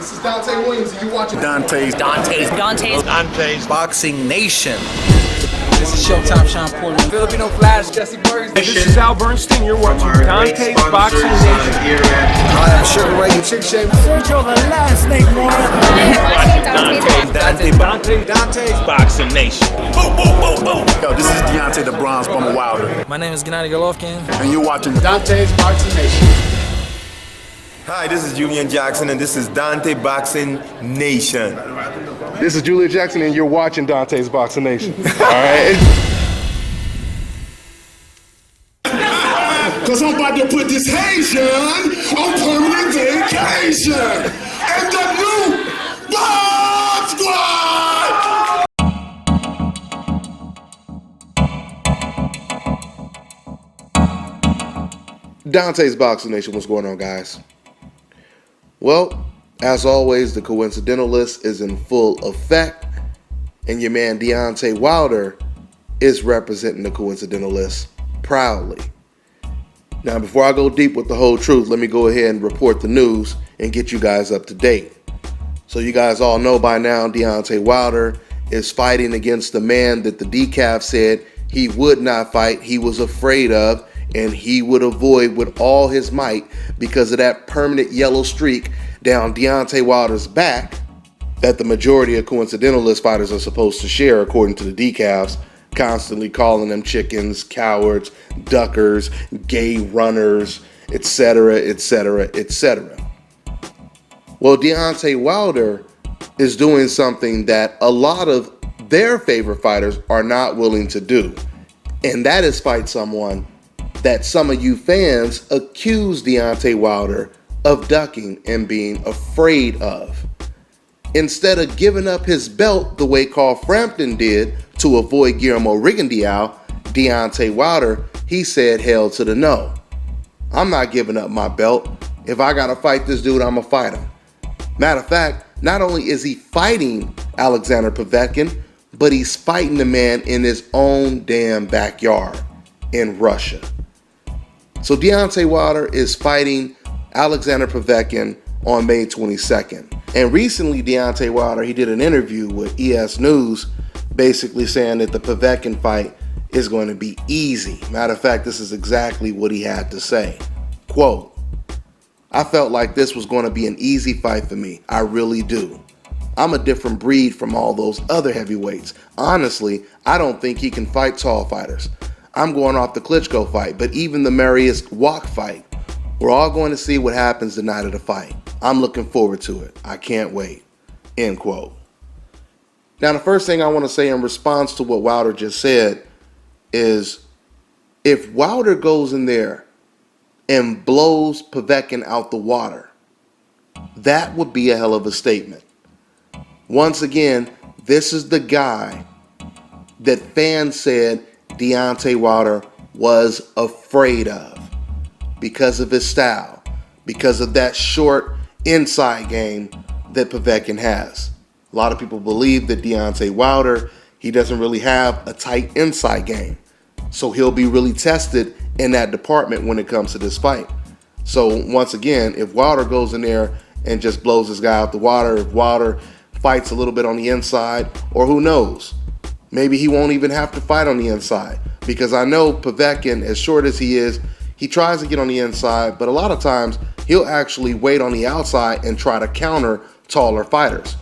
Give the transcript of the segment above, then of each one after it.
This is Dante Williams, and you watching Dante's Boxing Nation. This is Showtime Sean Porter. Filipino Flash, Jesse Burns. This is Al Bernstein. You're watching Dante's Boxing Nation. Hi, I'm Sugar Ray. Chick Shape. Sergio the last name more. Dante's Boxing Nation. Boom, boom, boom, boom. Yo, this is Deonaty the Bronze Bomber Wilder. My name is Deonaty Golovkin. And you're watching Dante's Boxing Nation. Hi, this is Julian Jackson, and this is Dante Boxing Nation. This is Julia Jackson, and you're watching Dante's Boxing Nation. All right. Cause I'm about to put this Haitian on permanent vacation. And the new Bomb Squad! Dante's Boxing Nation, what's going on, guys? Well, as always, the coincidental list is in full effect, and your man Deontay Wilder is representing the coincidental list proudly. Now, before I go deep with the whole truth, let me go ahead and report the news and get you guys up to date. So you guys all know by now, Deontay Wilder is fighting against the man that the decaf said he would not fight, he was afraid of, and he would avoid with all his might because of that permanent yellow streak down Deontay Wilder's back that the majority of coincidentalist fighters are supposed to share, according to the decafs, constantly calling them chickens, cowards, duckers, gay runners, etc., etc., etc. Well, Deontay Wilder is doing something that a lot of their favorite fighters are not willing to do, and that is fight someone that some of you fans accuse Deontay Wilder of ducking and being afraid of. Instead of giving up his belt the way Carl Frampton did to avoid Guillermo Rigondeaux, Deontay Wilder, he said hell to the no. I'm not giving up my belt. If I gotta fight this dude, I'ma fight him. Matter of fact, not only is he fighting Alexander Povetkin, but he's fighting the man in his own damn backyard in Russia. So Deontay Wilder is fighting Alexander Povetkin on May 22nd. And recently, Deontay Wilder, he did an interview with ES News basically saying that the Povetkin fight is going to be easy. Matter of fact, this is exactly what he had to say. Quote, "I felt like this was going to be an easy fight for me. I really do. I'm a different breed from all those other heavyweights. Honestly, I don't think he can fight tall fighters. I'm going off the Klitschko fight, but even the Marius Walk fight, we're all going to see what happens the night of the fight. I'm looking forward to it. I can't wait." End quote. Now, the first thing I want to say in response to what Wilder just said is if Wilder goes in there and blows Povetkin out the water, that would be a hell of a statement. Once again, this is the guy that fans said Deontay Wilder was afraid of because of his style, because of that short inside game that Povetkin has. A lot of people believe that Deontay Wilder, he doesn't really have a tight inside game. So he'll be really tested in that department when it comes to this fight. So once again, if Wilder goes in there and just blows this guy out the water, if Wilder fights a little bit on the inside, or who knows, maybe he won't even have to fight on the inside. Because I know Povetkin, as short as he is, he tries to get on the inside, but a lot of times he'll actually wait on the outside and try to counter taller fighters,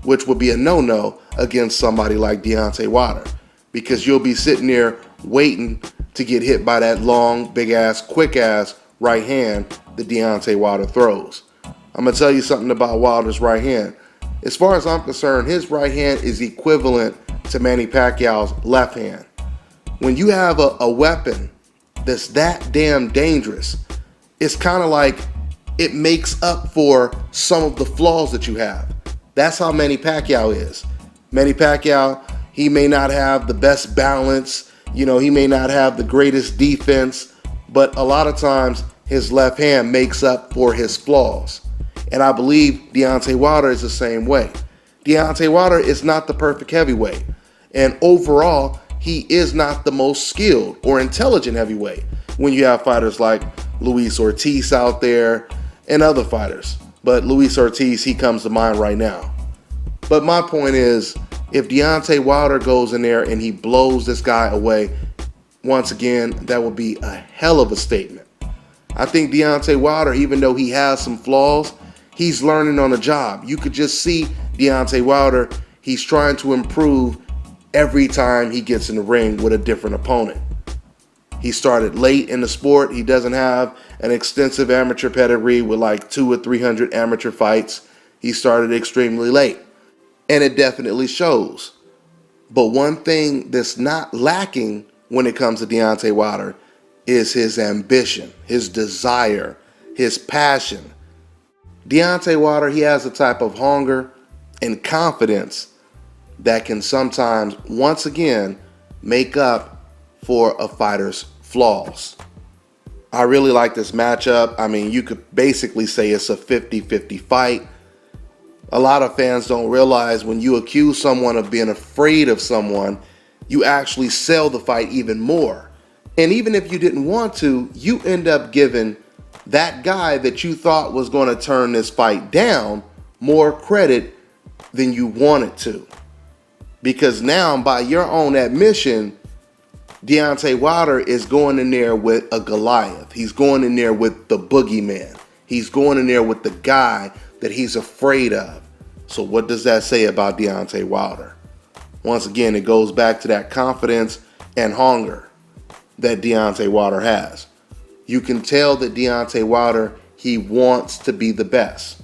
which would be a no-no against somebody like Deontay Wilder, because you'll be sitting there waiting to get hit by that long, big-ass, quick-ass right hand that Deontay Wilder throws. I'm going to tell you something about Wilder's right hand. As far as I'm concerned, his right hand is equivalent to Manny Pacquiao's left hand. When you have a weapon that's that damn dangerous, it's kind of like it makes up for some of the flaws that you have. That's how Manny Pacquiao is. Manny Pacquiao, he may not have the best balance, he may not have the greatest defense, but a lot of times his left hand makes up for his flaws. And I believe Deontay Wilder is the same way. Deontay Wilder is not the perfect heavyweight. And overall, he is not the most skilled or intelligent heavyweight when you have fighters like Luis Ortiz out there and other fighters. but Luis Ortiz, he comes to mind right now. But my point is, if Deontay Wilder goes in there and he blows this guy away, once again, that would be a hell of a statement. I think Deontay Wilder, even though he has some flaws, he's learning on the job. You could just see Deontay Wilder, he's trying to improve every time he gets in the ring with a different opponent. He started late in the sport. He doesn't have an extensive amateur pedigree with like 200 or 300 amateur fights. He started extremely late, and it definitely shows. But one thing that's not lacking when it comes to Deontay Wilder is his ambition, his desire, his passion. Deontay Wilder, he has a type of hunger and confidence that can sometimes, once again, make up for a fighter's flaws. I really like this matchup. I mean, you could basically say it's a 50-50 fight. A lot of fans don't realize when you accuse someone of being afraid of someone, you actually sell the fight even more. And even if you didn't want to, you end up giving that guy that you thought was going to turn this fight down more credit than you wanted to. Because now, by your own admission, Deontay Wilder is going in there with a Goliath. He's going in there with the boogeyman. He's going in there with the guy that he's afraid of. So what does that say about Deontay Wilder? Once again, it goes back to that confidence and hunger that Deontay Wilder has. You can tell that Deontay Wilder, he wants to be the best.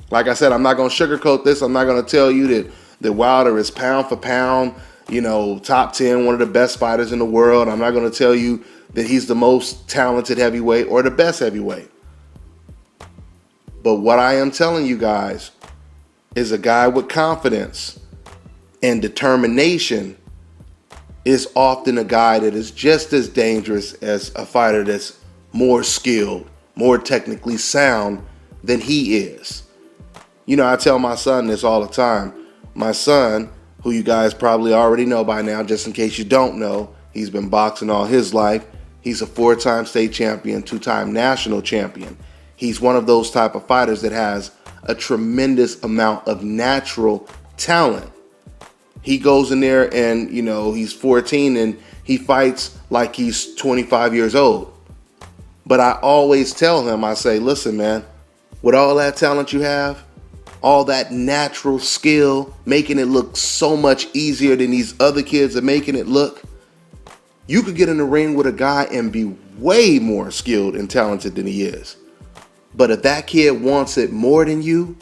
Like I said, I'm not going to sugarcoat this. I'm not going to tell you that Wilder is pound for pound, top 10, one of the best fighters in the world. I'm not going to tell you that he's the most talented heavyweight or the best heavyweight. But what I am telling you guys is a guy with confidence and determination is often a guy that is just as dangerous as a fighter that's more skilled, more technically sound than he is. I tell my son this all the time. My son, who you guys probably already know by now, just in case you don't know, he's been boxing all his life. He's a 4-time state champion, 2-time national champion. He's one of those type of fighters that has a tremendous amount of natural talent. He goes in there and, he's 14 and he fights like he's 25 years old. But I always tell him, I say, listen, man, with all that talent you have, all that natural skill, making it look so much easier than these other kids are making it look, you could get in the ring with a guy and be way more skilled and talented than he is. But if that kid wants it more than you,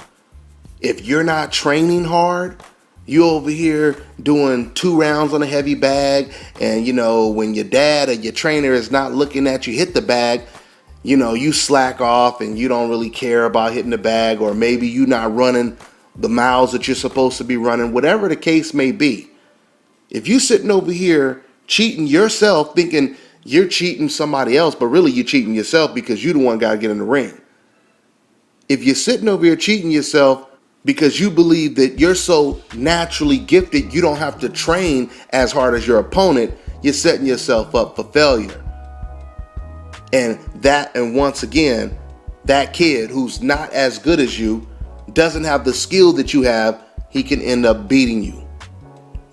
if you're not training hard, you over here doing 2 rounds on a heavy bag, and when your dad or your trainer is not looking at you hit the bag, you slack off and you don't really care about hitting the bag, or maybe you're not running the miles that you're supposed to be running, whatever the case may be. If you're sitting over here cheating yourself, thinking you're cheating somebody else, but really you're cheating yourself because you're the one got to get in the ring. If you're sitting over here cheating yourself because you believe that you're so naturally gifted, you don't have to train as hard as your opponent, you're setting yourself up for failure. And once again, that kid who's not as good as you, doesn't have the skill that you have, he can end up beating you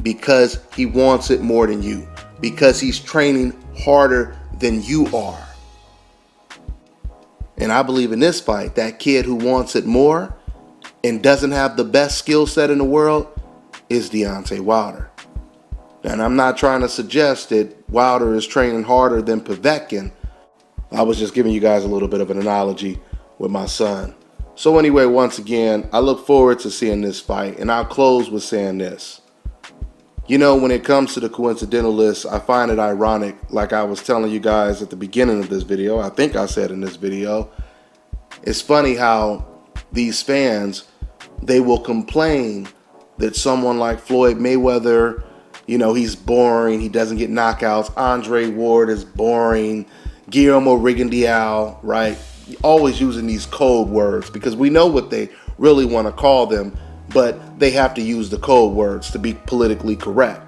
because he wants it more than you, because he's training harder than you are. And I believe in this fight, that kid who wants it more and doesn't have the best skill set in the world is Deontay Wilder. And I'm not trying to suggest that Wilder is training harder than Povetkin. I was just giving you guys a little bit of an analogy with my son. So anyway, once again, I look forward to seeing this fight, and I'll close with saying this. When it comes to the coincidental list, I find it ironic, like I was telling you guys at the beginning of this video, I think I said in this video, it's funny how these fans, they will complain that someone like Floyd Mayweather, he's boring, he doesn't get knockouts, Andre Ward is boring, Guillermo Rigondeaux, right? Always using these code words because we know what they really want to call them, but they have to use the code words to be politically correct.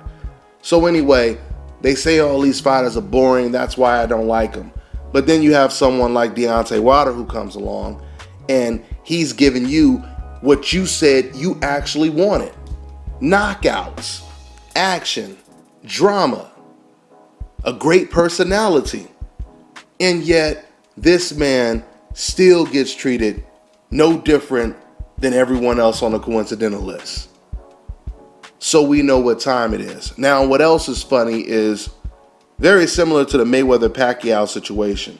So anyway, they say all these fighters are boring, that's why I don't like them. But then you have someone like Deontay Wilder who comes along and he's giving you what you said you actually wanted. Knockouts, action, drama, a great personality. And yet, this man still gets treated no different than everyone else on the coincidental list. So we know what time it is. Now, what else is funny is very similar to the Mayweather-Pacquiao situation.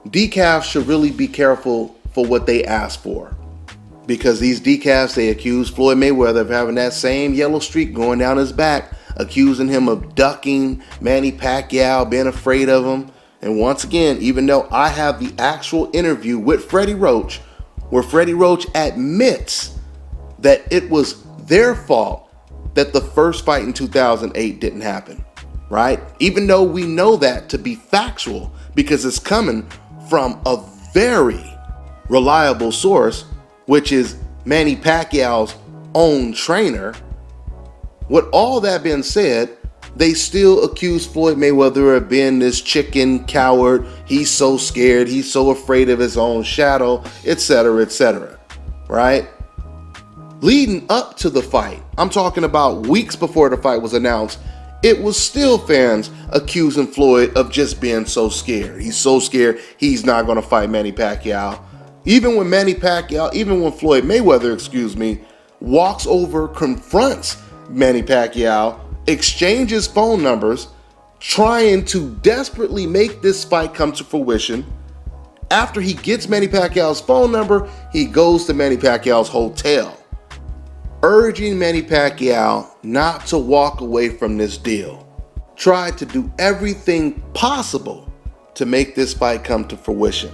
Decaf should really be careful for what they ask for, because these decafs, they accuse Floyd Mayweather of having that same yellow streak going down his back, accusing him of ducking Manny Pacquiao, being afraid of him. And once again, even though I have the actual interview with Freddie Roach, where Freddie Roach admits that it was their fault that the first fight in 2008 didn't happen, right? Even though we know that to be factual, because it's coming from a very reliable source, which is Manny Pacquiao's own trainer. With all that being said, they still accuse Floyd Mayweather of being this chicken coward. He's so scared. He's so afraid of his own shadow, etc., right? Leading up to the fight, I'm talking about weeks before the fight was announced, it was still fans accusing Floyd of just being so scared. He's so scared he's not going to fight Manny Pacquiao. Even when Floyd Mayweather, walks over, confronts Manny Pacquiao, exchanges phone numbers, trying to desperately make this fight come to fruition. After he gets Manny Pacquiao's phone number, he goes to Manny Pacquiao's hotel, urging Manny Pacquiao not to walk away from this deal. Tried to do everything possible to make this fight come to fruition.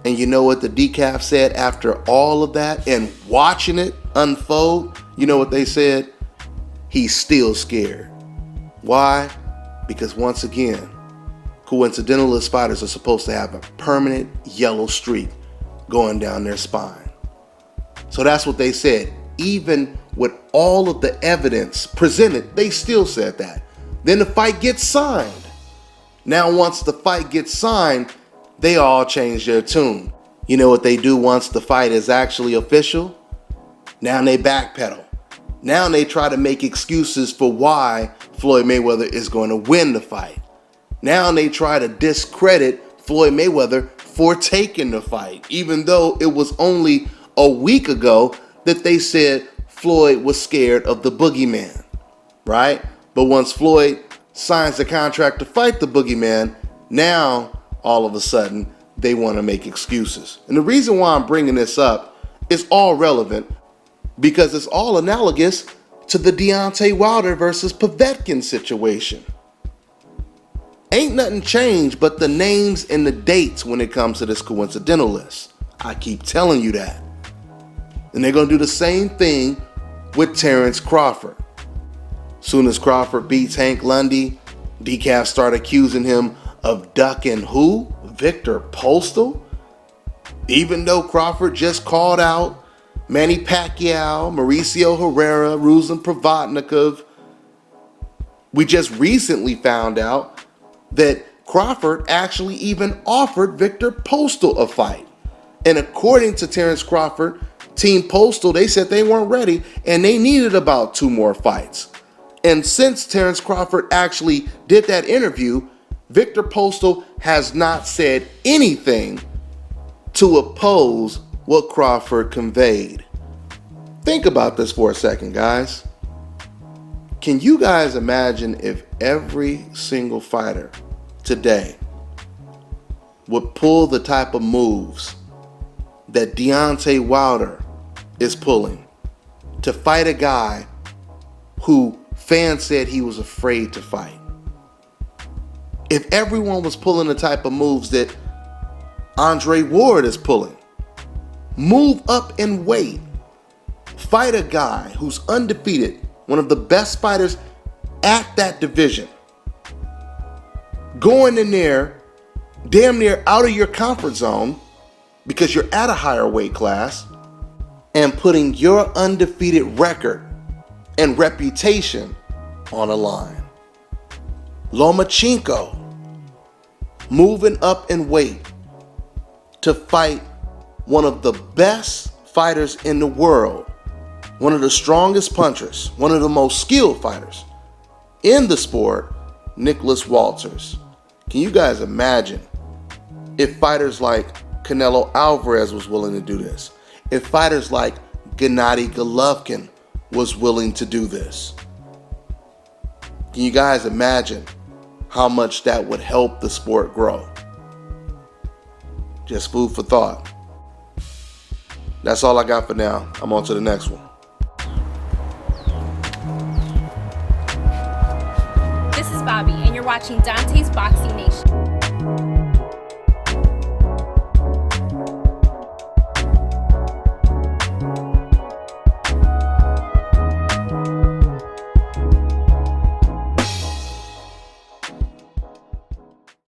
And you know what the decaf said after all of that and watching it unfold? You know what they said? He's still scared. Why? Because once again, coincidentalist fighters are supposed to have a permanent yellow streak going down their spine. So that's what they said. Even with all of the evidence presented, they still said that. Then the fight gets signed. Now, once the fight gets signed, they all change their tune. You know what they do once the fight is actually official? Now they backpedal. Now they try to make excuses for why Floyd Mayweather is going to win the fight. Now they try to discredit Floyd Mayweather for taking the fight, even though it was only a week ago that they said Floyd was scared of the boogeyman, right? But once Floyd signs the contract to fight the boogeyman, now all of a sudden they want to make excuses. And the reason why I'm bringing this up is all relevant because it's all analogous to the Deontay Wilder versus Povetkin situation. Ain't nothing changed but the names and the dates when it comes to this coincidental list. I keep telling you that. And they're going to do the same thing with Terrence Crawford. Soon as Crawford beats Hank Lundy, decaf start accusing him of ducking who? Victor Postal? Even though Crawford just called out Manny Pacquiao, Mauricio Herrera, Ruslan Provodnikov. We just recently found out that Crawford actually even offered Victor Postal a fight. And according to Terrence Crawford, Team Postal, they said they weren't ready and they needed about 2 more fights. And since Terrence Crawford actually did that interview, Victor Postal has not said anything to oppose what Crawford conveyed. Think about this for a second, guys. Can you guys imagine if every single fighter today would pull the type of moves that Deontay Wilder is pulling to fight a guy who fans said he was afraid to fight? If everyone was pulling the type of moves that Andre Ward is pulling, move up in weight, fight a guy who's undefeated, one of the best fighters at that division, going in there damn near out of your comfort zone because you're at a higher weight class, and putting your undefeated record and reputation on the line. Lomachenko moving up in weight to fight one of the best fighters in the world, one of the strongest punchers, one of the most skilled fighters in the sport, Nicholas Walters. Can you guys imagine if fighters like Canelo Alvarez was willing to do this? If fighters like Gennady Golovkin was willing to do this? Can you guys imagine how much that would help the sport grow? Just food for thought. That's all I got for now. I'm on to the next one. This is Bobby, and you're watching Dante's Boxing Nation.